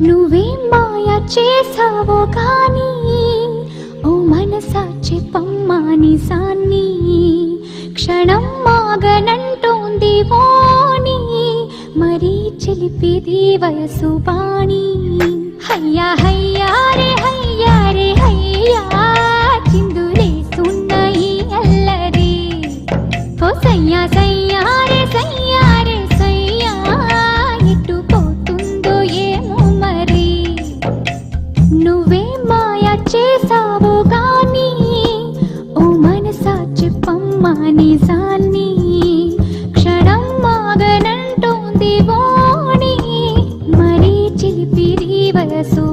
నువ్వేం మాయ చేసావో కానీ ఓ మనసా చెప్పమ్మా నిజాన్ని. క్షణం మాగనంటోంది వాణి, మరీ చిలిపిది వయసు బాణి. హయ్యా హయ్యా రే హయ్యా రే హయ్యా, చిందులేస్తున్న ఈ అల్లరి. ఓ సయ్యా సయ్యా రే సయ్యా రే సయ్యా, ఎటు పోతుందో ఏమో మరి. నువ్వే మాయ చేసావో గాని ఓ మనసా చెప్పమ్మా నిజాన్ని. క్షణం మాగనంటోంది వాణి, మరీ చిలిపిరి వయసు